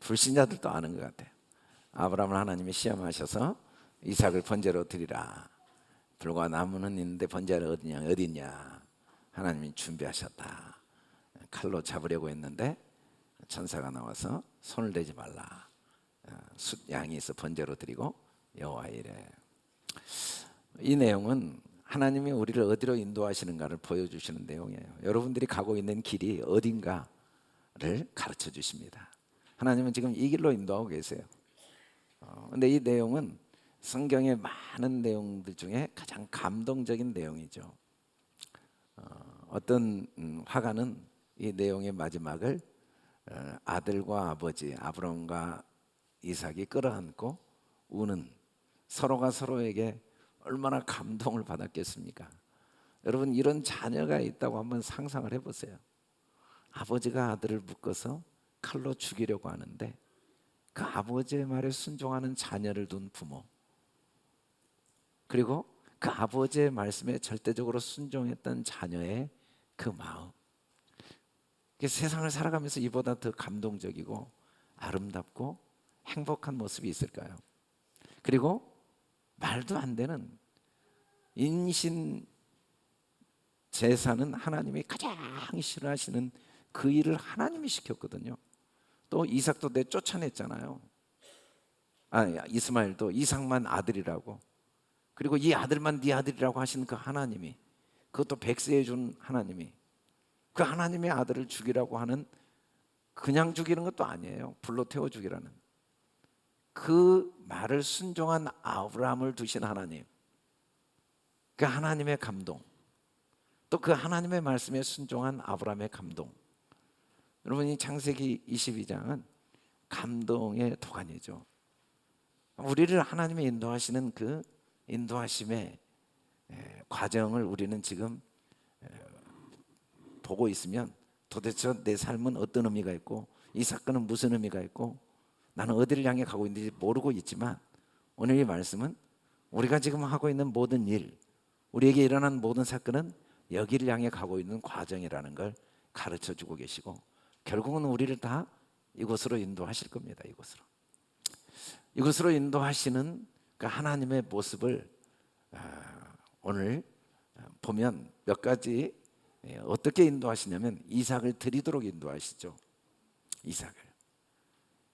불신자들도 아는 것 같아요. 아브라함을 하나님이 시험하셔서 이삭을 번제로 드리라. 불과 나무는 있는데 번제가 어디냐? 하나님이 준비하셨다. 칼로 잡으려고 했는데 천사가 나와서 손을 대지 말라. 숫양이 있어 번제로 드리고 여호와 이래. 이 내용은 하나님이 우리를 어디로 인도하시는가를 보여주시는 내용이에요. 여러분들이 가고 있는 길이 어딘가를 가르쳐 주십니다. 하나님은 지금 이 길로 인도하고 계세요. 근데 이 내용은 성경의 많은 내용들 중에 가장 감동적인 내용이죠. 어떤 화가는 이 내용의 마지막을 아들과 아버지 아브라함과 이삭이 끌어안고 우는, 서로가 서로에게 얼마나 감동을 받았겠습니까? 여러분, 이런 자녀가 있다고 한번 상상을 해보세요. 아버지가 아들을 묶어서 칼로 죽이려고 하는데 그 아버지의 말에 순종하는 자녀를 둔 부모, 그리고 그 아버지의 말씀에 절대적으로 순종했던 자녀의 그 마음, 세상을 살아가면서 이보다 더 감동적이고 아름답고 행복한 모습이 있을까요? 그리고 말도 안 되는 인신 제사는 하나님이 가장 싫어하시는 그 일을 하나님이 시켰거든요. 또 이삭도 내쫓아냈잖아요. 이스마엘도 이삭만 아들이라고, 그리고 이 아들만 네 아들이라고 하신 그 하나님이, 그것도 백세해 준 하나님이 그 하나님의 아들을 죽이라고 하는, 그냥 죽이는 것도 아니에요. 불로 태워 죽이라는 그 말을 순종한 아브라함을 두신 하나님, 그 하나님의 감동, 또 그 하나님의 말씀에 순종한 아브라함의 감동. 여러분, 이 창세기 22장은 감동의 도가니죠. 우리를 하나님이 인도하시는 그 인도하심의 과정을 우리는 지금 보고 있으면 도대체 내 삶은 어떤 의미가 있고 이 사건은 무슨 의미가 있고 나는 어디를 향해 가고 있는지 모르고 있지만, 오늘 이 말씀은 우리가 지금 하고 있는 모든 일, 우리에게 일어난 모든 사건은 여기를 향해 가고 있는 과정이라는 걸 가르쳐 주고 계시고, 결국은 우리를 다 이곳으로 인도하실 겁니다. 이곳으로 인도하시는 그 하나님의 모습을 오늘 보면 몇 가지, 어떻게 인도하시냐면 이삭을 드리도록 인도하시죠.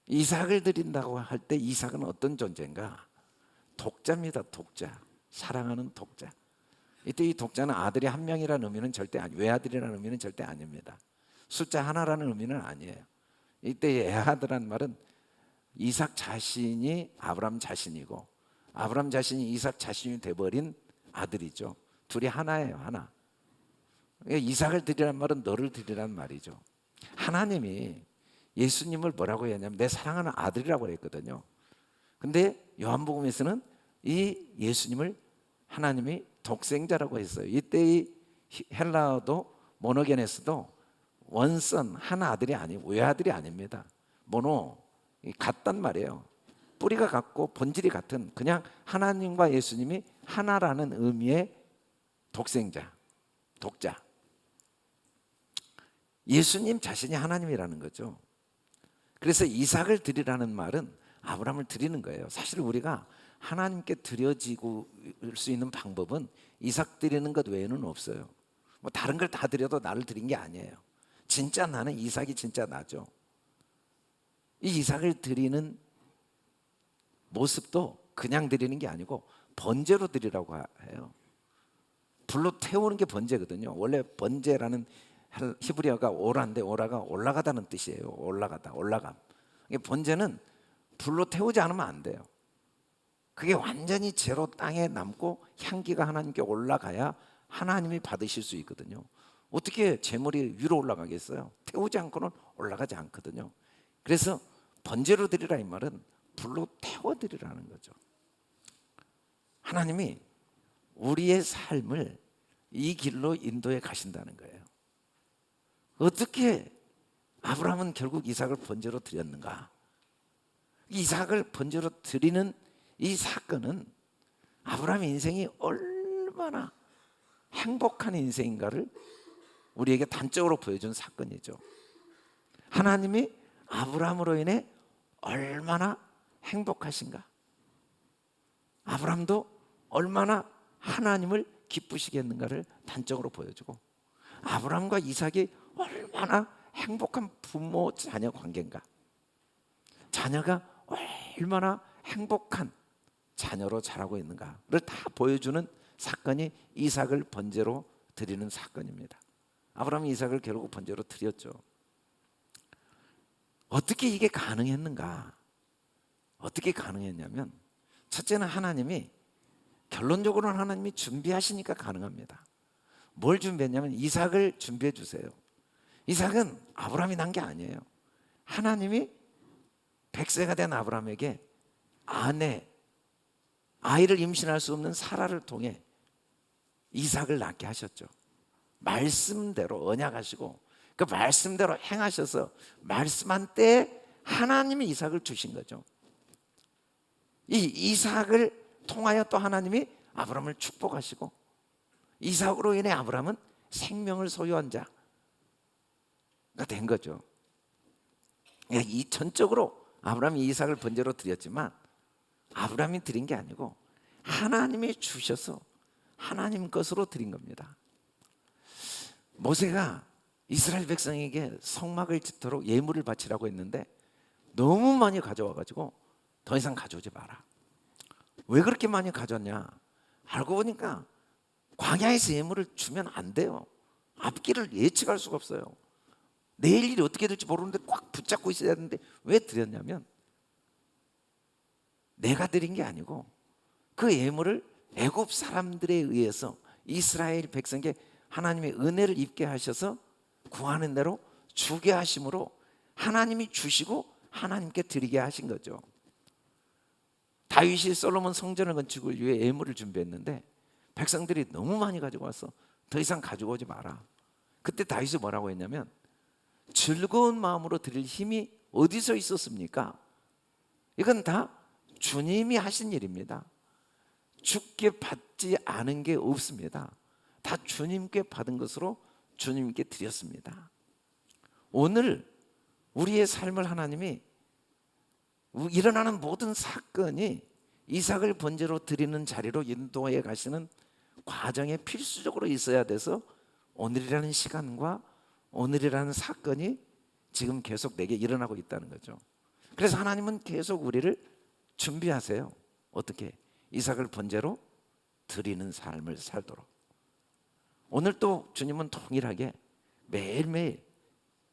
이삭을 드린다고 할 때 이삭은 어떤 존재인가? 독자입니다. 독자, 사랑하는 독자. 이때 이 독자는 아들이 한 명이라는 의미는 절대 외아들이라는 의미는 절대 아닙니다. 숫자 하나라는 의미는 아니에요. 이때 애아들란 말은 이삭 자신이 아브라함 자신이고 아브라함 자신이 이삭 자신이 돼버린 아들이죠. 둘이 하나예요, 하나. 이삭을 드리란 말은 너를 드리란 말이죠. 하나님이 예수님을 뭐라고 했냐면 내 사랑하는 아들이라고 했거든요. 근데 요한복음에서는 이 예수님을 하나님이 독생자라고 했어요. 이때 이 헬라어도 모노게네스도 원선, 한 아들이 아니고 외아들이 아닙니다. 같단 말이에요. 뿌리가 같고 본질이 같은, 그냥 하나님과 예수님이 하나라는 의미의 독생자, 독자. 예수님 자신이 하나님이라는 거죠. 그래서 이삭을 드리라는 말은 아브라함을 드리는 거예요. 사실 우리가 하나님께 드려지고 수 있는 방법은 이삭 드리는 것 외에는 없어요. 뭐 다른 걸 다 드려도 나를 드린 게 아니에요. 진짜 나는 이삭이 진짜 나죠. 이 이삭을 드리는 모습도 그냥 드리는 게 아니고 번제로 드리라고 해요. 불로 태우는 게 번제거든요. 원래 번제라는 히브리어가 오라인데 오라가 올라가다는 뜻이에요. 올라감. 번제는 불로 태우지 않으면 안 돼요. 그게 완전히 제로 땅에 남고 향기가 하나님께 올라가야 하나님이 받으실 수 있거든요. 어떻게 제물이 위로 올라가겠어요? 태우지 않고는 올라가지 않거든요. 그래서 번제로 드리라, 이 말은 불로 태워 드리라는 거죠. 하나님이 우리의 삶을 이 길로 인도해 가신다는 거예요. 어떻게 아브라함은 결국 이삭을 번제로 드렸는가? 이삭을 번제로 드리는 이 사건은 아브라함의 인생이 얼마나 행복한 인생인가를 우리에게 단적으로 보여준 사건이죠. 하나님이 아브라함으로 인해 얼마나 행복하신가. 아브라함도 얼마나 하나님을 기쁘시게 했는가를 단적으로 보여주고, 아브라함과 이삭이 얼마나 행복한 부모 자녀 관계인가, 자녀가 얼마나 행복한 자녀로 자라고 있는가를 다 보여주는 사건이 이삭을 번제로 드리는 사건입니다. 아브라함이 이삭을 결국 번제로 드렸죠. 어떻게 이게 가능했는가? 어떻게 가능했냐면, 첫째는 하나님이, 결론적으로는 하나님이 준비하시니까 가능합니다. 뭘 준비했냐면 이삭을 준비해 주세요. 이삭은 아브라함이 난 게 아니에요. 하나님이 100세가 된 아브라함에게 아이를 임신할 수 없는 사라를 통해 이삭을 낳게 하셨죠. 말씀대로 언약하시고 그 말씀대로 행하셔서 말씀한 때에 하나님이 이삭을 주신 거죠. 이 이삭을 통하여 또 하나님이 아브라함을 축복하시고, 이삭으로 인해 아브라함은 생명을 소유한 자가 된 거죠. 이 전적으로 아브라함이 이삭을 번제로 드렸지만 아브라함이 드린 게 아니고 하나님이 주셔서 하나님 것으로 드린 겁니다. 모세가 이스라엘 백성에게 성막을 짓도록 예물을 바치라고 했는데 너무 많이 가져와가지고 더 이상 가져오지 마라. 왜 그렇게 많이 가져왔냐? 알고 보니까 광야에서 예물을 주면 안 돼요. 앞길을 예측할 수가 없어요. 내일 일이 어떻게 될지 모르는데 꽉 붙잡고 있어야 되는데 왜 드렸냐면, 내가 드린 게 아니고 그 예물을 애굽 사람들에 의해서 이스라엘 백성에게 하나님의 은혜를 입게 하셔서 구하는 대로 주게 하심으로 하나님이 주시고 하나님께 드리게 하신 거죠. 다윗이 솔로몬 성전을 건축을 위해 예물을 준비했는데 백성들이 너무 많이 가지고 와서 더 이상 가지고 오지 마라. 그때 다윗이 뭐라고 했냐면, 즐거운 마음으로 드릴 힘이 어디서 있었습니까? 이건 다 주님이 하신 일입니다. 주께 받지 않은 게 없습니다. 다 주님께 받은 것으로 주님께 드렸습니다. 오늘 우리의 삶을 하나님이, 일어나는 모든 사건이 이삭을 번제로 드리는 자리로 인도해 가시는 과정에 필수적으로 있어야 돼서 오늘이라는 시간과 오늘이라는 사건이 지금 계속 내게 일어나고 있다는 거죠. 그래서 하나님은 계속 우리를 준비하세요. 어떻게? 이삭을 번제로 드리는 삶을 살도록. 오늘 또 주님은 동일하게 매일매일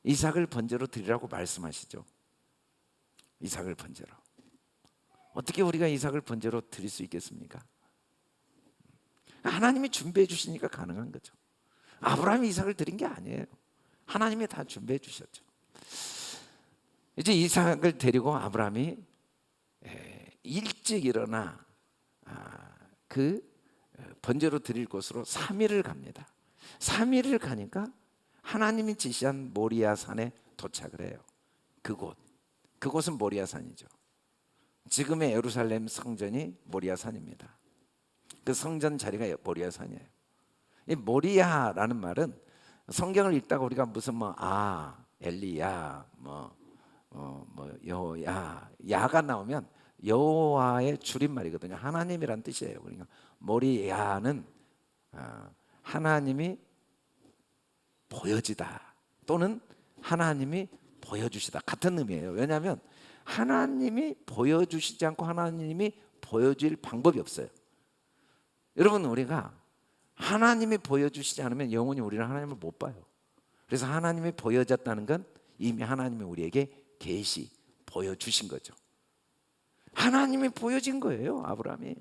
이삭을 번제로 드리라고 말씀하시죠. 이삭을 번제로. 어떻게 우리가 이삭을 번제로 드릴 수 있겠습니까? 하나님이 준비해 주시니까 가능한 거죠. 아브라함이 이삭을 드린 게 아니에요. 하나님이 다 준비해 주셨죠. 이제 이삭을 데리고 아브라함이 일찍 일어나 그 번제로 드릴 곳으로 3일을 갑니다. 3일을 가니까 하나님이 지시한 모리아 산에 도착을 해요. 그곳은 모리아 산이죠. 지금의 예루살렘 성전이 모리아 산입니다. 그 성전 자리가 모리아 산이에요. 이 모리아라는 말은 성경을 읽다가 우리가 무슨 엘리야, 여호야, 야가 나오면 여호와의 줄임말이거든요. 하나님이란 뜻이에요. 그러니까 모리아는 하나님이 보여지다 또는 하나님이 보여주시다 같은 의미예요. 왜냐하면 하나님이 보여주시지 않고 하나님이 보여줄 방법이 없어요. 여러분, 우리가 하나님이 보여주시지 않으면 영원히 우리는 하나님을 못 봐요. 그래서 하나님이 보여졌다는 건 이미 하나님이 우리에게 계시 보여주신 거죠. 하나님이 보여진 거예요. 아브라함이.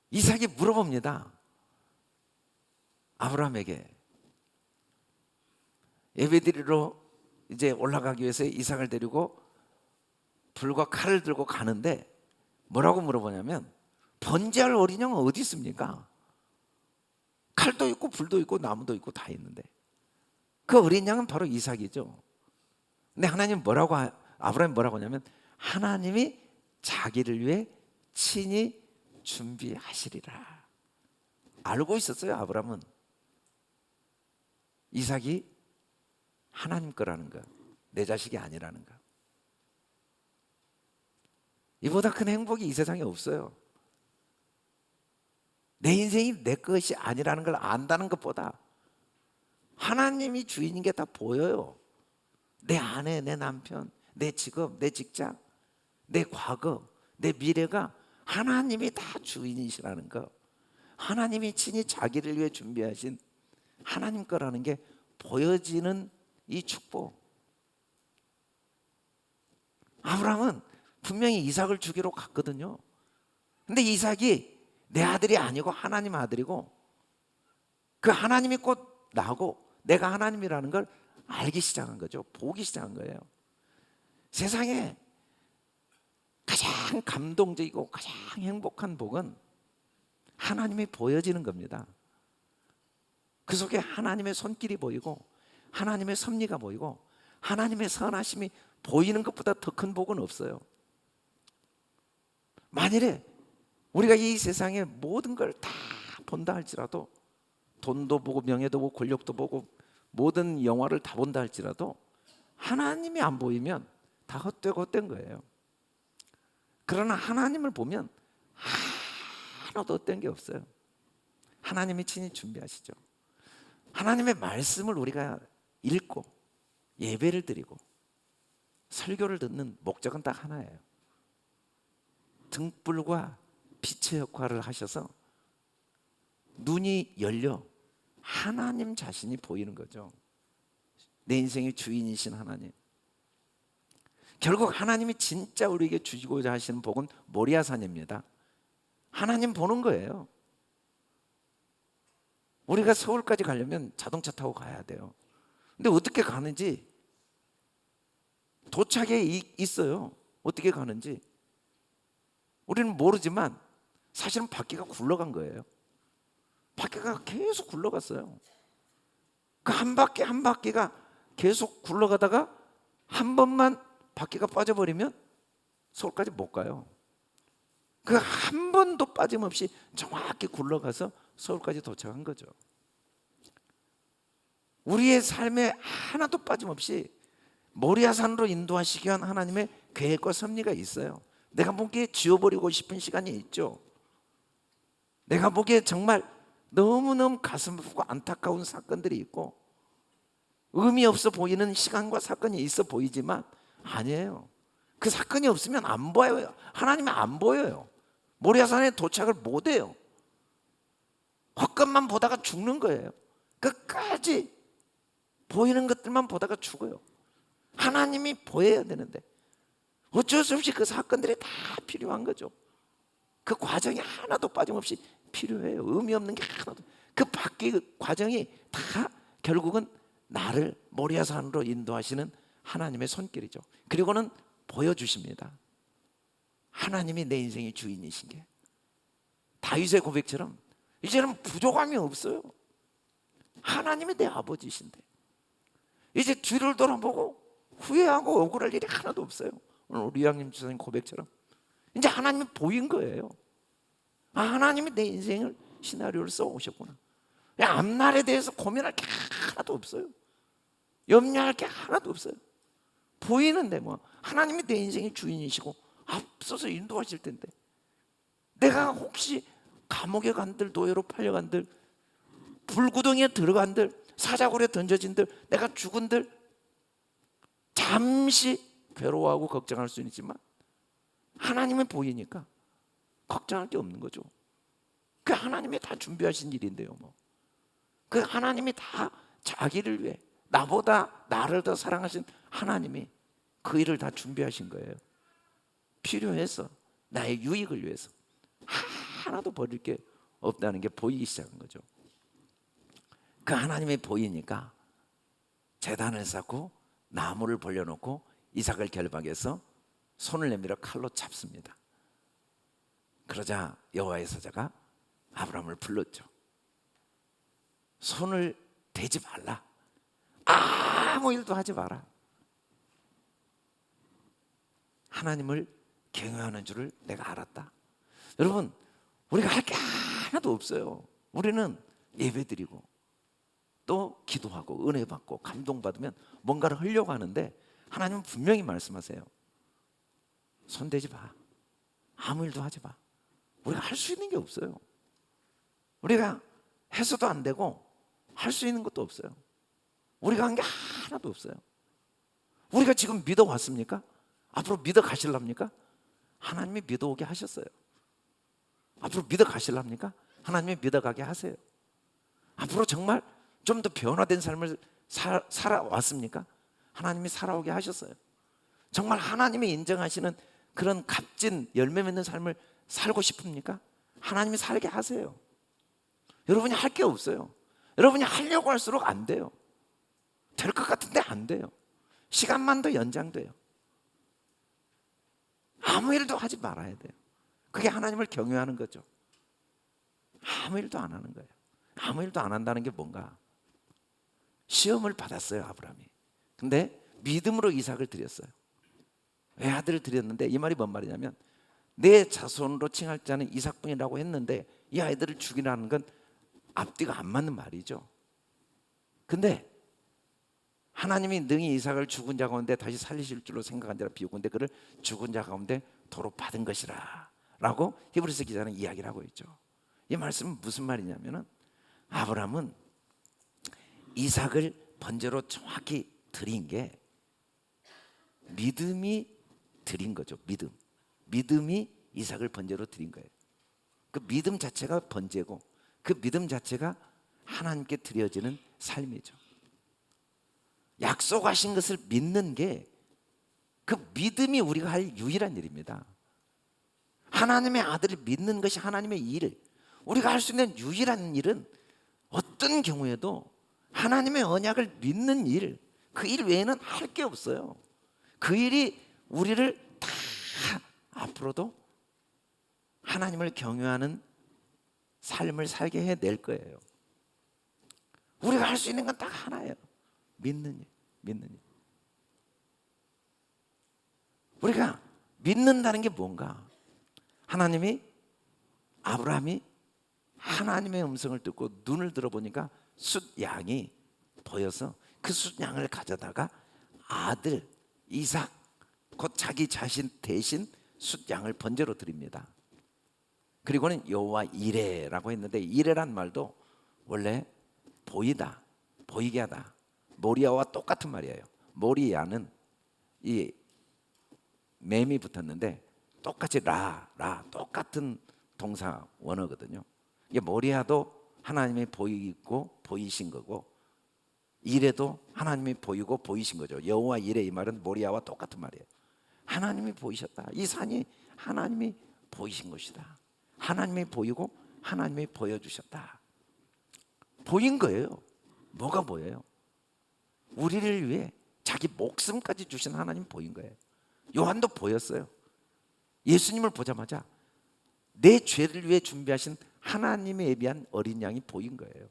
이삭이 물어봅니다. 아브라함에게 예배드리러 이제 올라가기 위해서 이삭을 데리고 불과 칼을 들고 가는데 뭐라고 물어보냐면, 번제할 어린 양은 어디 있습니까? 칼도 있고 불도 있고 나무도 있고 다 있는데 그 어린 양은 바로 이삭이죠. 근데 하나님 아브라함이 뭐라고 하냐면, 하나님이 자기를 위해 친히 준비하시리라. 알고 있었어요. 아브라함은 이삭이 하나님 거라는 거. 내 자식이 아니라는 거. 이보다 큰 행복이 이 세상에 없어요. 내 인생이 내 것이 아니라는 걸 안다는 것보다 하나님이 주인인 게 다 보여요. 내 아내, 내 남편, 내 직업, 내 직장, 내 과거, 내 미래가 하나님이 다 주인이시라는 거, 하나님이 친히 자기를 위해 준비하신 하나님 거라는 게 보여지는 이 축복. 아브라함은 분명히 이삭을 주기로 갔거든요. 근데 이삭이 내 아들이 아니고 하나님 아들이고, 그 하나님이 곧 나고 내가 하나님이라는 걸 알기 시작한 거죠. 보기 시작한 거예요. 세상에 가장 감동적이고 가장 행복한 복은 하나님이 보여지는 겁니다. 그 속에 하나님의 손길이 보이고 하나님의 섭리가 보이고 하나님의 선하심이 보이는 것보다 더 큰 복은 없어요. 만일에 우리가 이 세상의 모든 걸 다 본다 할지라도, 돈도 보고 명예도 보고 권력도 보고 모든 영화를 다 본다 할지라도 하나님이 안 보이면 다 헛되고 헛된 거예요. 그러나 하나님을 보면 하나도 헛된 게 없어요. 하나님이 친히 준비하시죠. 하나님의 말씀을 우리가 읽고 예배를 드리고 설교를 듣는 목적은 딱 하나예요. 등불과 빛의 역할을 하셔서 눈이 열려 하나님 자신이 보이는 거죠. 내 인생의 주인이신 하나님. 결국 하나님이 진짜 우리에게 주시고자 하시는 복은 모리아산입니다. 하나님 보는 거예요. 우리가 서울까지 가려면 자동차 타고 가야 돼요. 근데 어떻게 가는지 도착에 있어요. 어떻게 가는지 우리는 모르지만 사실은 바퀴가 굴러간 거예요. 바퀴가 계속 굴러갔어요. 그 한 바퀴 한 바퀴가 계속 굴러가다가 한 번만 바퀴가 빠져버리면 서울까지 못 가요. 그 한 번도 빠짐없이 정확히 굴러가서 서울까지 도착한 거죠. 우리의 삶에 하나도 빠짐없이 모리아산으로 인도하시기 위한 하나님의 계획과 섭리가 있어요. 내가 보기에 지워버리고 싶은 시간이 있죠. 내가 보기에 정말 너무너무 가슴 아프고 안타까운 사건들이 있고 의미 없어 보이는 시간과 사건이 있어 보이지만 아니에요. 그 사건이 없으면 안 보여요. 하나님이 안 보여요. 모리아산에 도착을 못 해요. 헛것만 보다가 죽는 거예요. 끝까지 보이는 것들만 보다가 죽어요. 하나님이 보여야 되는데 어쩔 수 없이 그 사건들이 다 필요한 거죠. 그 과정이 하나도 빠짐없이 필요해요. 의미 없는 게 하나도. 그 바퀴 과정이 다 결국은 나를 모리아산으로 인도하시는 하나님의 손길이죠. 그리고는 보여주십니다. 하나님이 내 인생의 주인이신 게. 다윗의 고백처럼 이제는 부족함이 없어요. 하나님이 내 아버지신데 이제 뒤를 돌아보고 후회하고 억울할 일이 하나도 없어요. 오늘 우리 이왕님 주사님 고백처럼 이제 하나님이 보인 거예요. 아, 하나님이 내 인생을 시나리오를 써오셨구나. 앞날에 대해서 고민할 게 하나도 없어요. 염려할 게 하나도 없어요. 보이는데 뭐 하나님이 내 인생의 주인이시고 앞서서 인도하실 텐데 내가 혹시 감옥에 간들, 노예로 팔려간들, 불구덩이에 들어간들, 사자굴에 던져진들, 내가 죽은들 잠시 괴로워하고 걱정할 수는 있지만 하나님은 보이니까 걱정할 게 없는 거죠. 그 하나님이 다 준비하신 일인데요. 뭐. 그 하나님이 다 자기를 위해 나보다 나를 더 사랑하신 하나님이 그 일을 다 준비하신 거예요. 필요해서 나의 유익을 위해서 하나도 버릴 게 없다는 게 보이기 시작한 거죠. 그 하나님이 보이니까 제단을 쌓고 나무를 벌려놓고 이삭을 결박해서 손을 내밀어 칼로 잡습니다. 그러자 여호와의 사자가 아브라함을 불렀죠. 손을 대지 말라. 아무 일도 하지 마라. 하나님을 경외하는 줄을 내가 알았다. 여러분, 우리가 할 게 하나도 없어요. 우리는 예배드리고 또 기도하고 은혜 받고 감동받으면 뭔가를 하려고 하는데 하나님은 분명히 말씀하세요. 손대지 마. 아무 일도 하지 마. 우리가 할 수 있는 게 없어요. 우리가 해서도 안 되고 할 수 있는 것도 없어요. 우리가 한 게 하나도 없어요. 우리가 지금 믿어왔습니까? 앞으로 믿어 가실랍니까? 하나님이 믿어오게 하셨어요. 앞으로 믿어 가실랍니까? 하나님이 믿어가게 하세요. 앞으로 정말 좀 더 변화된 삶을 살아왔습니까? 하나님이 살아오게 하셨어요. 정말 하나님이 인정하시는 그런 값진 열매 맺는 삶을 살고 싶습니까? 하나님이 살게 하세요. 여러분이 할 게 없어요. 여러분이 하려고 할수록 안 돼요. 될 것 같은데 안 돼요. 시간만 더 연장돼요. 아무 일도 하지 말아야 돼요. 그게 하나님을 경외하는 거죠. 아무 일도 안 하는 거예요. 아무 일도 안 한다는 게 뭔가? 시험을 받았어요, 아브라함이. 근데 믿음으로 이삭을 드렸어요. 외아들을 드렸는데 이 말이 뭔 말이냐면, 내 자손으로 칭할 자는 이삭뿐이라고 했는데 이 아이들을 죽이라는 건 앞뒤가 안 맞는 말이죠. 근데 하나님이 능히 이삭을 죽은 자 가운데 다시 살리실 줄로 생각한 자라 비우건대 그를 죽은 자 가운데 도로 받은 것이라 라고 히브리서 기자는 이야기를 하고 있죠. 이 말씀은 무슨 말이냐면은, 아브라함은 이삭을 번제로 정확히 드린 게 믿음이 드린 거죠. 믿음이 이삭을 번제로 드린 거예요. 그 믿음 자체가 번제고 그 믿음 자체가 하나님께 드려지는 삶이죠. 약속하신 것을 믿는 게, 그 믿음이 우리가 할 유일한 일입니다. 하나님의 아들을 믿는 것이 하나님의 일, 우리가 할 수 있는 유일한 일은 어떤 경우에도 하나님의 언약을 믿는 일, 그 일 외에는 할 게 없어요. 그 일이 우리를 다 앞으로도 하나님을 경외하는 삶을 살게 해낼 거예요. 우리가 할 수 있는 건 딱 하나예요. 믿는 일. 우리가 믿는다는 게 뭔가? 아브라함이 하나님의 음성을 듣고 눈을 들어보니까 숫양이 보여서 그 숫양을 가져다가 아들 이삭, 곧 자기 자신 대신 숫양을 번제로 드립니다. 그리고는 여호와 이레라고 했는데, 이레란 말도 원래 보이다, 보이게 하다, 모리아와 똑같은 말이에요. 모리아는 이 맴이 붙었는데 똑같이 똑같은 동사 원어거든요. 이게 모리아도 하나님이 보이고 보이신 거고, 이레도 하나님이 보이고 보이신 거죠. 여호와 이레, 이 말은 모리아와 똑같은 말이에요. 하나님이 보이셨다. 이 산이 하나님이 보이신 것이다. 하나님이 보이고 하나님이 보여주셨다. 보인 거예요. 뭐가 보여요? 우리를 위해 자기 목숨까지 주신 하나님 보인 거예요. 요한도 보였어요. 예수님을 보자마자 내 죄를 위해 준비하신 하나님의 예비한 어린 양이 보인 거예요.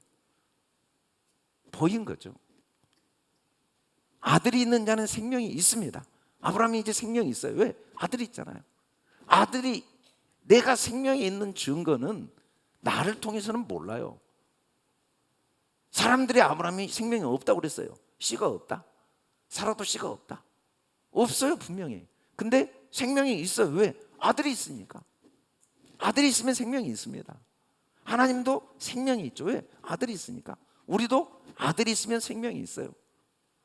보인 거죠. 아들이 있는 자는 생명이 있습니다. 아브라함이 이제 생명이 있어요. 왜? 아들이 있잖아요. 아들이, 내가 생명이 있는 증거는 나를 통해서는 몰라요. 사람들이 아브라함이 생명이 없다고 그랬어요. 씨가 없다? 살아도 씨가 없다? 없어요, 분명히. 근데 생명이 있어요. 왜? 아들이 있으니까. 아들이 있으면 생명이 있습니다. 하나님도 생명이 있죠. 왜? 아들이 있으니까. 우리도 아들이 있으면 생명이 있어요.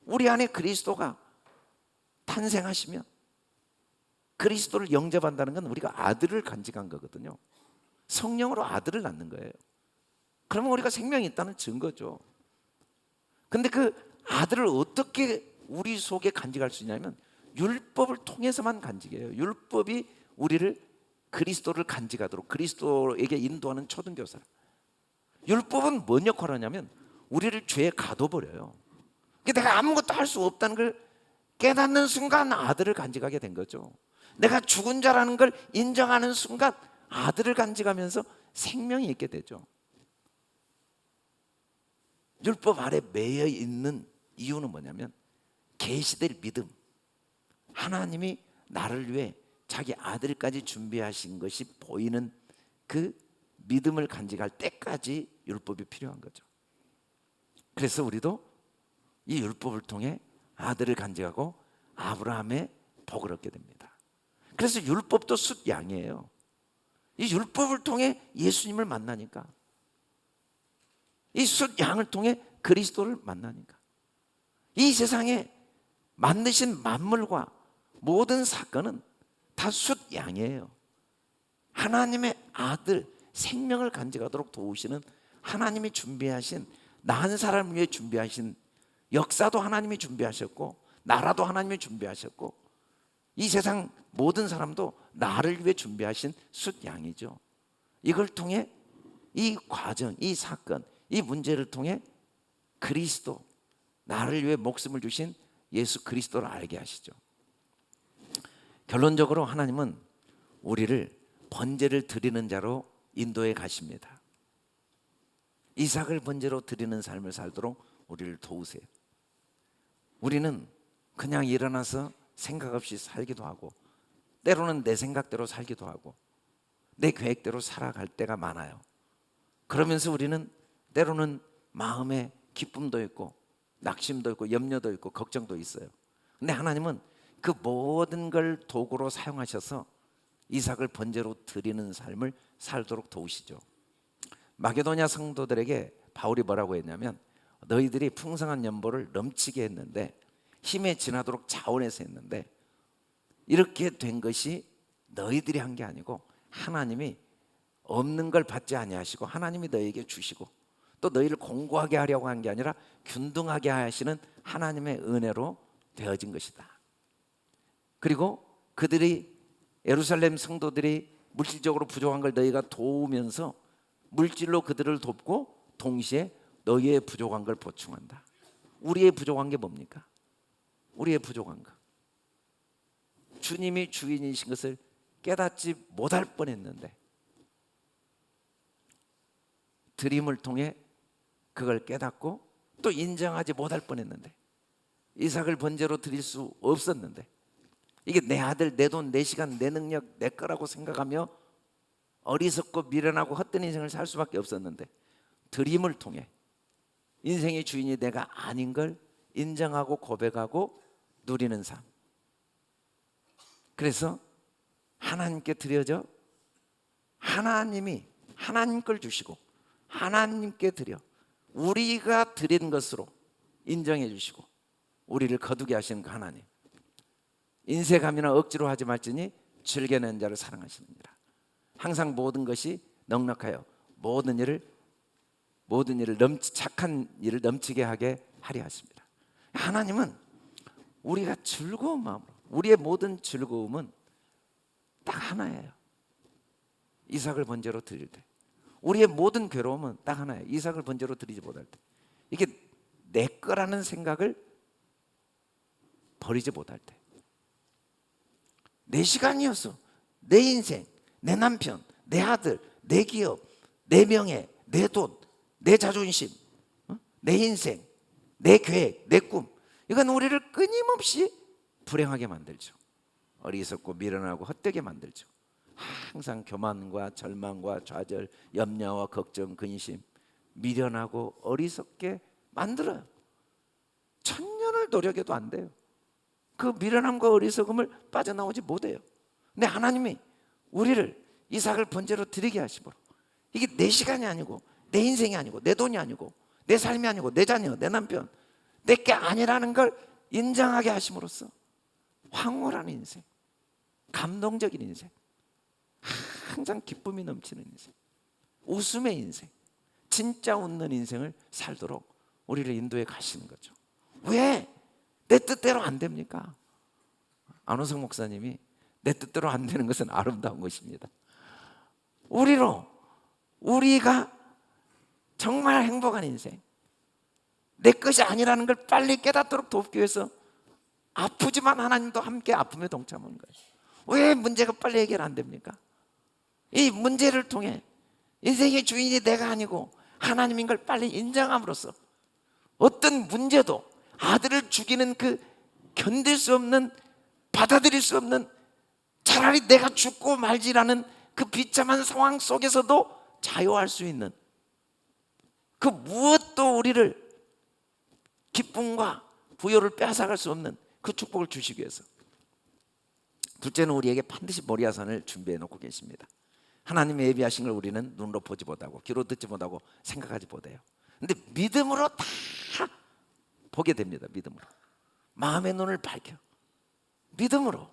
우리 안에 그리스도가 탄생하시면, 그리스도를 영접한다는 건 우리가 아들을 간직한 거거든요. 성령으로 아들을 낳는 거예요. 그러면 우리가 생명이 있다는 증거죠. 근데 그 아들을 어떻게 우리 속에 간직할 수 있냐면, 율법을 통해서만 간직해요. 율법이 우리를, 그리스도를 간직하도록, 그리스도에게 인도하는 초등교사. 율법은 뭔 역할을 하냐면 우리를 죄에 가둬버려요. 내가 아무것도 할 수 없다는 걸 깨닫는 순간 아들을 간직하게 된 거죠. 내가 죽은 자라는 걸 인정하는 순간 아들을 간직하면서 생명이 있게 되죠. 율법 아래 매여 있는 이유는 뭐냐면, 계시될 믿음, 하나님이 나를 위해 자기 아들까지 준비하신 것이 보이는 그 믿음을 간직할 때까지 율법이 필요한 거죠. 그래서 우리도 이 율법을 통해 아들을 간직하고 아브라함의 복을 얻게 됩니다. 그래서 율법도 숫양이에요. 이 율법을 통해 예수님을 만나니까, 이 숫양을 통해 그리스도를 만나니까, 이 세상에 만드신 만물과 모든 사건은 다 숫양이에요. 하나님의 아들, 생명을 간직하도록 도우시는 하나님이 준비하신, 난 사람을 위해 준비하신 역사도 하나님이 준비하셨고, 나라도 하나님이 준비하셨고, 이 세상 모든 사람도 나를 위해 준비하신 숫양이죠. 이걸 통해, 이 과정, 이 사건, 이 문제를 통해 그리스도, 나를 위해 목숨을 주신 예수 그리스도를 알게 하시죠. 결론적으로 하나님은 우리를 번제를 드리는 자로 인도해 가십니다. 이삭을 번제로 드리는 삶을 살도록 우리를 도우세요. 우리는 그냥 일어나서 생각 없이 살기도 하고, 때로는 내 생각대로 살기도 하고, 내 계획대로 살아갈 때가 많아요. 그러면서 우리는 때로는 마음에 기쁨도 있고, 낙심도 있고, 염려도 있고, 걱정도 있어요. 근데 하나님은 그 모든 걸 도구로 사용하셔서 이삭을 번제로 드리는 삶을 살도록 도우시죠. 마게도냐 성도들에게 바울이 뭐라고 했냐면, 너희들이 풍성한 연보를 넘치게 했는데, 힘에 지나도록 자원해서 했는데, 이렇게 된 것이 너희들이 한 게 아니고 하나님이 없는 걸 받지 아니하시고 하나님이 너희에게 주시고, 또 너희를 공고하게 하려고 한 게 아니라 균등하게 하시는 하나님의 은혜로 되어진 것이다. 그리고 그들이, 예루살렘 성도들이 물질적으로 부족한 걸 너희가 도우면서 물질로 그들을 돕고 동시에 너희의 부족한 걸 보충한다. 우리의 부족한 게 뭡니까? 우리의 부족한 거, 주님이 주인이신 것을 깨닫지 못할 뻔했는데 드림을 통해 그걸 깨닫고, 또 인정하지 못할 뻔했는데, 이삭을 번제로 드릴 수 없었는데, 이게 내 아들, 내 돈, 내 시간, 내 능력, 내 거라고 생각하며 어리석고 미련하고 헛된 인생을 살 수밖에 없었는데, 드림을 통해 인생의 주인이 내가 아닌 걸 인정하고 고백하고 누리는 삶. 그래서 하나님께 드려져, 하나님이 하나님 걸 주시고 하나님께 드려 우리가 드린 것으로 인정해 주시고 우리를 거두게 하시는 그 하나님, 인색함이나 억지로 하지 말지니 즐겨낸 자를 사랑하시느니라. 항상 모든 것이 넉넉하여 모든 일을 착한 일을 넘치게 하게 하려 하십니다. 하나님은 우리가 즐거운 마음으로, 우리의 모든 즐거움은 딱 하나예요. 이삭을 번제로 드릴 때. 우리의 모든 괴로움은 딱 하나예요. 이삭을 번제로 드리지 못할 때. 이게 내 거라는 생각을 버리지 못할 때. 내 시간이었어, 내 인생, 내 남편, 내 아들, 내 기업, 내 명예, 내 돈, 내 자존심, 내 인생, 내 계획, 내 꿈, 이건 우리를 끊임없이 불행하게 만들죠. 어리석고 미련하고 헛되게 만들죠. 항상 교만과 절망과 좌절, 염려와 걱정, 근심, 미련하고 어리석게 만들어요. 천년을 노력해도 안 돼요. 그 미련함과 어리석음을 빠져나오지 못해요. 근데 하나님이 우리를 이삭을 번제로 드리게 하심으로, 이게 내 시간이 아니고 내 인생이 아니고 내 돈이 아니고 내 삶이 아니고 내 자녀, 내 남편, 내 게 아니라는 걸 인정하게 하심으로써 황홀한 인생, 감동적인 인생, 항상 기쁨이 넘치는 인생, 웃음의 인생, 진짜 웃는 인생을 살도록 우리를 인도해 가시는 거죠. 왜? 내 뜻대로 안 됩니까? 안호성 목사님이 내 뜻대로 안 되는 것은 아름다운 것입니다. 우리가 정말 행복한 인생, 내 것이 아니라는 걸 빨리 깨닫도록 돕기 위해서 아프지만 하나님도 함께 아픔에 동참하는 거예요. 왜 문제가 빨리 해결 안 됩니까? 이 문제를 통해 인생의 주인이 내가 아니고 하나님인 걸 빨리 인정함으로써 어떤 문제도, 아들을 죽이는 그 견딜 수 없는, 받아들일 수 없는, 차라리 내가 죽고 말지라는 그 비참한 상황 속에서도 자유할 수 있는, 그 무엇도 우리를 기쁨과 부여를 빼앗아갈 수 없는 그 축복을 주시기 위해서. 둘째는 우리에게 반드시 모리아산을 준비해 놓고 계십니다. 하나님의 예비하신 걸 우리는 눈으로 보지 못하고 귀로 듣지 못하고 생각하지 못해요. 근데 믿음으로 다 보게 됩니다. 믿음으로. 마음의 눈을 밝혀 믿음으로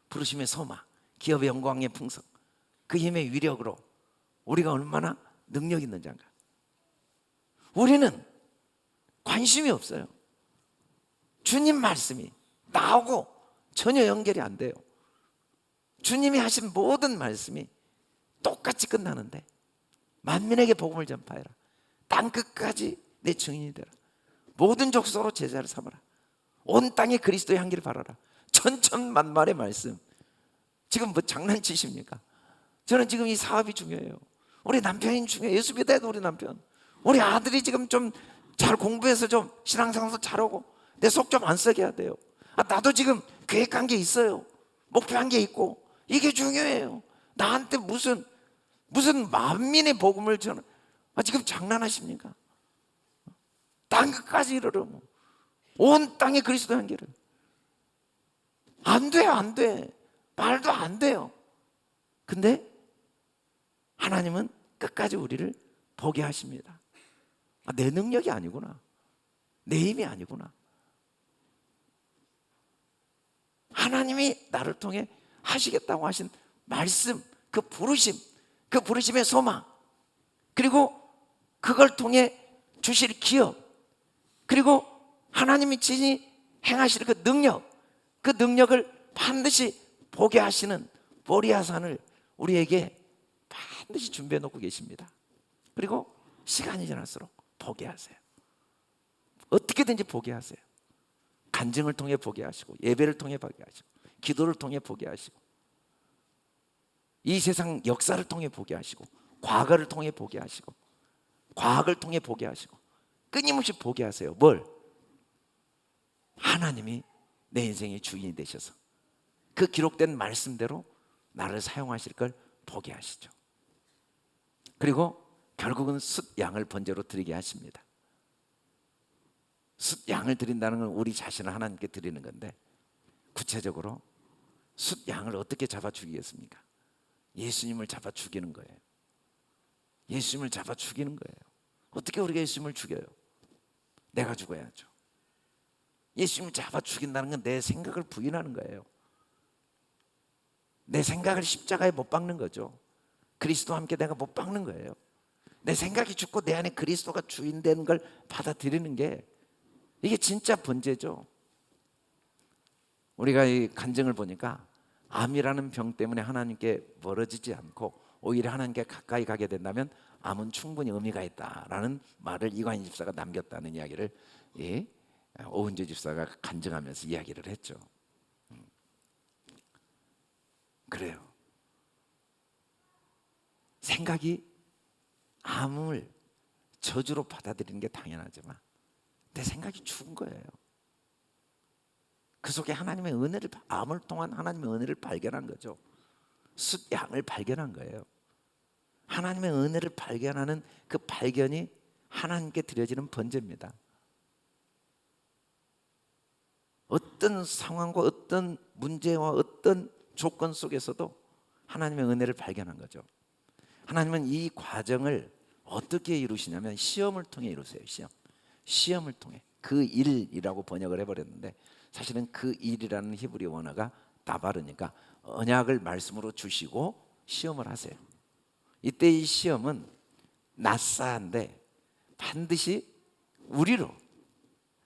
부르심의 소망, 기업의 영광의 풍성, 그 힘의 위력으로 우리가 얼마나 능력 있는 자인가. 우리는 관심이 없어요. 주님 말씀이 나하고 전혀 연결이 안 돼요. 주님이 하신 모든 말씀이 똑같이 끝나는데 만민에게 복음을 전파해라. 땅 끝까지 내 증인이 되라. 모든 족속으로 제자를 삼아라. 온 땅에 그리스도의 향기를 발하라. 천천만만의 말씀. 지금 뭐 장난치십니까? 저는 지금 이 사업이 중요해요. 우리 남편이 중요해요. 예수 믿어야 돼. 우리 남편. 우리 아들이 지금 좀 잘 공부해서 좀 신앙생활도 잘하고 내 속 좀 안 썩게 해야 돼요. 나도 지금 계획한 게 있어요. 목표한 게 있고 이게 중요해요. 나한테 무슨 만민의 복음을 전하. 지금 장난하십니까? 땅 끝까지 이르러 온 땅에 그리스도 향기를. 안 돼요. 안 돼. 말도 안 돼요. 근데 하나님은 끝까지 우리를 보게 하십니다. 내 능력이 아니구나. 내 힘이 아니구나. 하나님이 나를 통해 하시겠다고 하신 말씀, 그 부르심의 소망, 그리고 그걸 통해 주실 기업, 그리고 하나님이 친히 행하실 그 능력을 반드시 보게 하시는 모리아산을 우리에게 반드시 준비해 놓고 계십니다. 그리고 시간이 지날수록 보게 하세요. 어떻게든지 보게 하세요. 간증을 통해 보게 하시고, 예배를 통해 보게 하시고, 기도를 통해 보게 하시고, 이 세상 역사를 통해 보게 하시고, 과거를 통해 보게 하시고, 과학을 통해 보게 하시고, 끊임없이 보게 하세요. 뭘? 하나님이 내 인생의 주인이 되셔서 그 기록된 말씀대로 나를 사용하실 걸 보게 하시죠. 그리고 결국은 숫 양을 번제로 드리게 하십니다. 숫 양을 드린다는 건 우리 자신을 하나님께 드리는 건데, 구체적으로 숫 양을 어떻게 잡아 죽이겠습니까? 예수님을 잡아 죽이는 거예요. 예수님을 잡아 죽이는 거예요. 어떻게 우리가 예수님을 죽여요? 내가 죽어야죠. 예수님을 잡아 죽인다는 건 내 생각을 부인하는 거예요. 내 생각을 십자가에 못 박는 거죠. 그리스도와 함께 내가 못 박는 거예요. 내 생각이 죽고 내 안에 그리스도가 주인 되는 걸 받아들이는 게, 이게 진짜 번제죠. 우리가 이 간증을 보니까 암이라는 병 때문에 하나님께 멀어지지 않고 오히려 하나님께 가까이 가게 된다면 암은 충분히 의미가 있다라는 말을 이관희 집사가 남겼다는 이야기를 오은재 집사가 간증하면서 이야기를 했죠. 그래요. 생각이 암을 저주로 받아들이는 게 당연하지만 내 생각이 죽은 거예요. 그 속에 하나님의 은혜를, 암을 통한 하나님의 은혜를 발견한 거죠. 숫양을 발견한 거예요. 하나님의 은혜를 발견하는 그 발견이 하나님께 드려지는 번제입니다. 어떤 상황과 어떤 문제와 어떤 조건 속에서도 하나님의 은혜를 발견한 거죠. 하나님은 이 과정을 어떻게 이루시냐면 시험을 통해 이루세요. 시험을 통해. 그 일이라고 번역을 해버렸는데 사실은 그 일이라는 히브리 원어가 다바르니까 언약을 말씀으로 주시고 시험을 하세요. 이때 이 시험은 낯사한데 반드시 우리로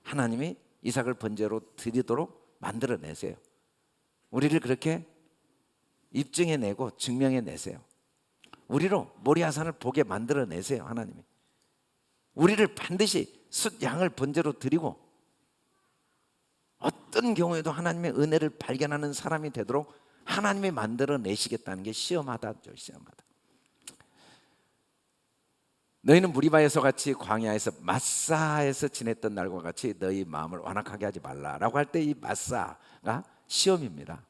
하나님이 이삭을 번제로 드리도록 만들어내세요. 우리를 그렇게 입증해내고 증명해내세요. 우리로 모리아산을 보게 만들어내세요. 하나님이 우리를 반드시 숫 양을 번제로 드리고 어떤 경우에도 하나님의 은혜를 발견하는 사람이 되도록 하나님이 만들어내시겠다는 게 시험하다죠. 시험하다. 너희는 무리바에서 같이 광야에서 마사에서 지냈던 날과 같이 너희 마음을 완악하게 하지 말라라고 할 때 이 마사가 시험입니다.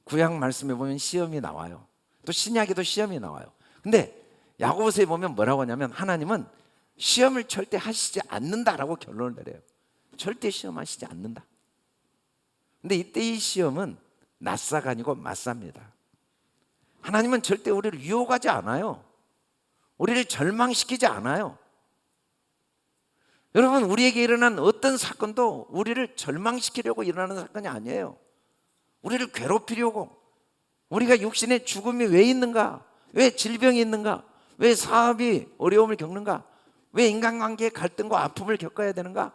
구약 말씀에 보면 시험이 나와요. 또 신약에도 시험이 나와요. 근데 야고보서에 보면 뭐라고 하냐면 하나님은 시험을 절대 하시지 않는다라고 결론을 내려요. 절대 시험하시지 않는다. 근데 이때 이 시험은 낯사가 아니고 맞사입니다. 하나님은 절대 우리를 유혹하지 않아요. 우리를 절망시키지 않아요. 여러분, 우리에게 일어난 어떤 사건도 우리를 절망시키려고 일어나는 사건이 아니에요. 우리를 괴롭히려고, 우리가 육신의 죽음이 왜 있는가, 왜 질병이 있는가, 왜 사업이 어려움을 겪는가, 왜 인간관계의 갈등과 아픔을 겪어야 되는가.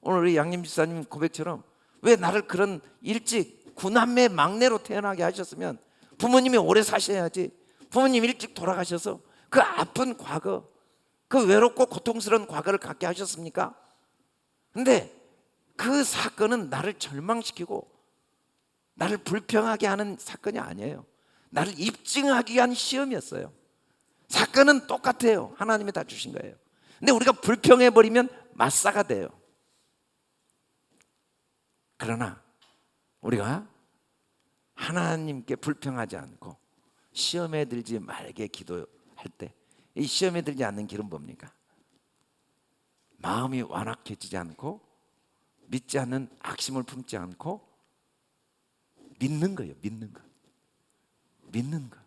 오늘 우리 양림 집사님 고백처럼 왜 나를 그런 일찍 구남매 막내로 태어나게 하셨으면 부모님이 오래 사셔야지, 부모님 일찍 돌아가셔서 그 아픈 과거, 그 외롭고 고통스러운 과거를 갖게 하셨습니까? 근데 그 사건은 나를 절망시키고 나를 불평하게 하는 사건이 아니에요. 나를 입증하기 위한 시험이었어요. 사건은 똑같아요. 하나님이 다 주신 거예요. 근데 우리가 불평해버리면 맞사가 돼요. 그러나 우리가 하나님께 불평하지 않고 시험에 들지 말게 기도할 때, 이 시험에 들지 않는 길은 뭡니까? 마음이 완악해지지 않고 믿지 않는 악심을 품지 않고 믿는 거예요. 믿는 거.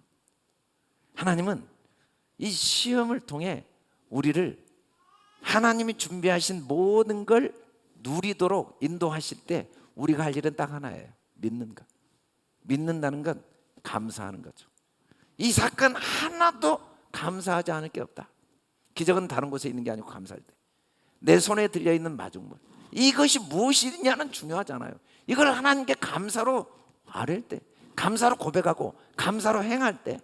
하나님은 이 시험을 통해 우리를 하나님이 준비하신 모든 걸 누리도록 인도하실 때 우리가 할 일은 딱 하나예요. 믿는 것. 믿는다는 건 감사하는 거죠. 이 사건 하나도 감사하지 않을 게 없다. 기적은 다른 곳에 있는 게 아니고 감사할 때, 내 손에 들려있는 마중물, 이것이 무엇이냐는 중요하잖아요. 이걸 하나님께 감사로 아뢰 때, 감사로 고백하고 감사로 행할 때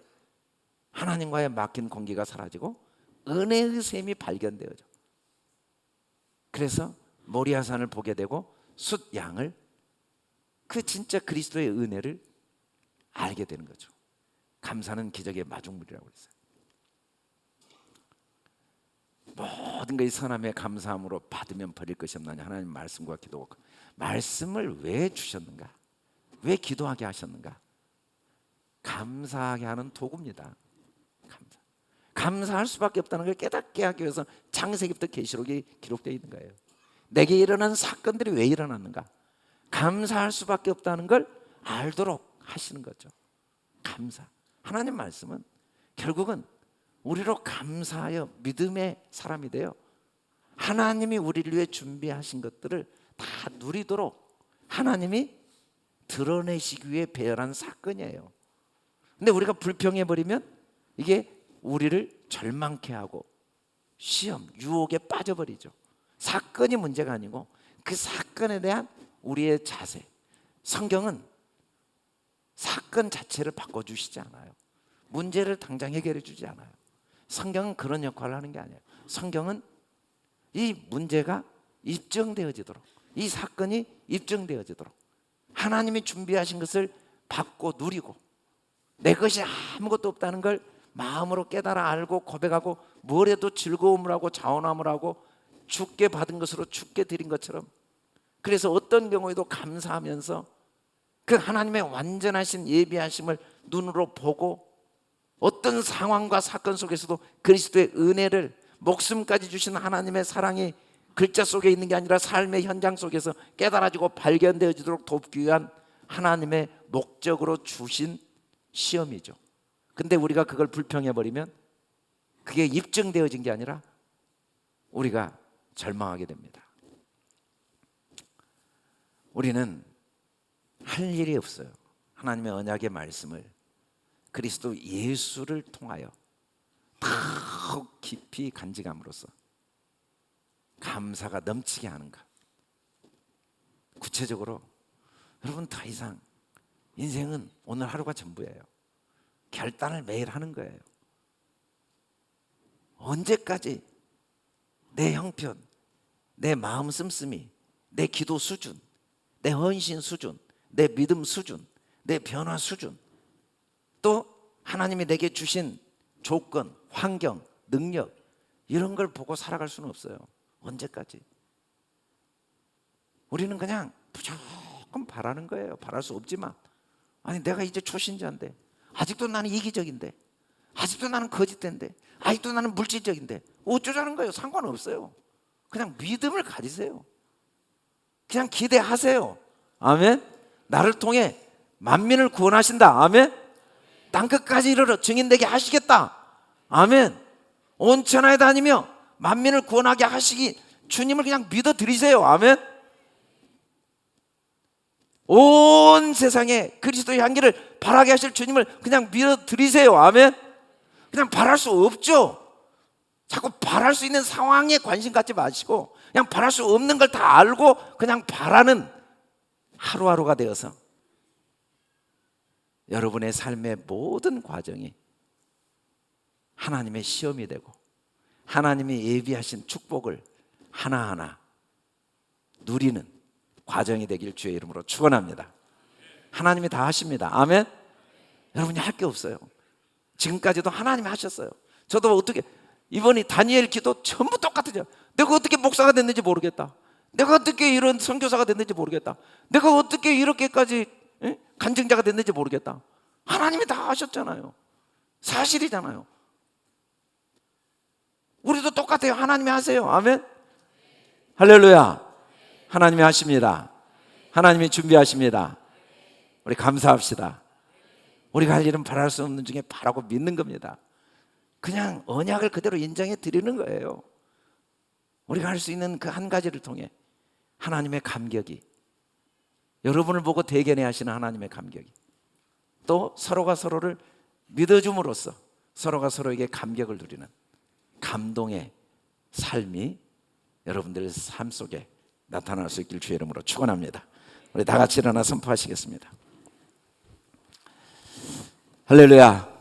하나님과의 막힌 공기가 사라지고 은혜의 샘이 발견되어져. 그래서 모리아산을 보게 되고 숫 양을, 그 진짜 그리스도의 은혜를 알게 되는 거죠. 감사는 기적의 마중물이라고 했어요. 모든 것이 선함에 감사함으로 받으면 버릴 것이 없나니. 하나님 말씀과 기도, 말씀을 왜 주셨는가? 왜 기도하게 하셨는가? 감사하게 하는 도구입니다. 감사할 수밖에 없다는 걸 깨닫게 하기 위해서 창세기부터 계시록이 기록되어 있는 거예요. 내게 일어난 사건들이 왜 일어났는가? 감사할 수밖에 없다는 걸 알도록 하시는 거죠. 감사. 하나님 말씀은 결국은 우리로 감사하여 믿음의 사람이 되어 하나님이 우리를 위해 준비하신 것들을 다 누리도록 하나님이 드러내시기 위해 배열한 사건이에요. 근데 우리가 불평해버리면 이게 우리를 절망케 하고 시험, 유혹에 빠져버리죠. 사건이 문제가 아니고 그 사건에 대한 우리의 자세. 성경은 사건 자체를 바꿔주시지 않아요. 문제를 당장 해결해 주지 않아요. 성경은 그런 역할을 하는 게 아니에요. 성경은 이 문제가 입증되어지도록, 이 사건이 입증되어지도록 하나님이 준비하신 것을 받고 누리고 내 것이 아무것도 없다는 걸 마음으로 깨달아 알고 고백하고 뭘 해도 즐거움을 하고 자원함을 하고 주께 받은 것으로 주께 드린 것처럼, 그래서 어떤 경우에도 감사하면서 그 하나님의 완전하신 예비하심을 눈으로 보고 어떤 상황과 사건 속에서도 그리스도의 은혜를, 목숨까지 주신 하나님의 사랑이 글자 속에 있는 게 아니라 삶의 현장 속에서 깨달아지고 발견되어지도록 돕기 위한 하나님의 목적으로 주신 시험이죠. 근데 우리가 그걸 불평해버리면 그게 입증되어진 게 아니라 우리가 절망하게 됩니다. 우리는 할 일이 없어요. 하나님의 언약의 말씀을 그리스도 예수를 통하여 더욱 깊이 간직함으로써 감사가 넘치게 하는 것. 구체적으로 여러분, 더 이상 인생은 오늘 하루가 전부예요. 결단을 매일 하는 거예요. 언제까지 내 형편, 내 마음 씀씀이, 내 기도 수준, 내 헌신 수준, 내 믿음 수준, 내 변화 수준, 또 하나님이 내게 주신 조건, 환경, 능력, 이런 걸 보고 살아갈 수는 없어요. 언제까지? 우리는 그냥 무조건 바라는 거예요. 바랄 수 없지만, 아니 내가 이제 초신자인데, 아직도 나는 이기적인데, 아직도 나는 거짓된데, 아직도 나는 물질적인데 어쩌자는 거예요. 상관없어요. 그냥 믿음을 가지세요. 그냥 기대하세요. 아멘. 나를 통해 만민을 구원하신다. 아멘. 땅끝까지 이르러 증인되게 하시겠다. 아멘. 온 천하에 다니며 만민을 구원하게 하시기 주님을 그냥 믿어드리세요. 아멘. 온 세상에 그리스도의 향기를 바라게 하실 주님을 그냥 믿어드리세요. 아멘. 그냥 바랄 수 없죠. 자꾸 바랄 수 있는 상황에 관심 갖지 마시고 그냥 바랄 수 없는 걸 다 알고 그냥 바라는 하루하루가 되어서 여러분의 삶의 모든 과정이 하나님의 시험이 되고 하나님이 예비하신 축복을 하나하나 누리는 과정이 되길 주의 이름으로 축원합니다. 하나님이 다 하십니다. 아멘. 여러분이 할 게 없어요. 지금까지도 하나님이 하셨어요. 저도 어떻게 이번이 다니엘 기도 전부 똑같으죠. 내가 어떻게 목사가 됐는지 모르겠다. 내가 어떻게 이런 선교사가 됐는지 모르겠다. 내가 어떻게 이렇게까지 간증자가 됐는지 모르겠다. 하나님이 다 하셨잖아요. 사실이잖아요. 우리도 똑같아요. 하나님이 하세요. 아멘. 할렐루야. 하나님이 하십니다. 하나님이 준비하십니다. 우리 감사합시다. 우리가 할 일은 바랄 수 없는 중에 바라고 믿는 겁니다. 그냥 언약을 그대로 인정해 드리는 거예요. 우리가 할 수 있는 그 한 가지를 통해 하나님의 감격이, 여러분을 보고 대견해 하시는 하나님의 감격이, 또 서로가 서로를 믿어줌으로써 서로가 서로에게 감격을 누리는 감동의 삶이 여러분들의 삶 속에 나타날 수 있길 주의 이름으로 축원합니다. 우리 다 같이 일어나 선포하시겠습니다. 할렐루야.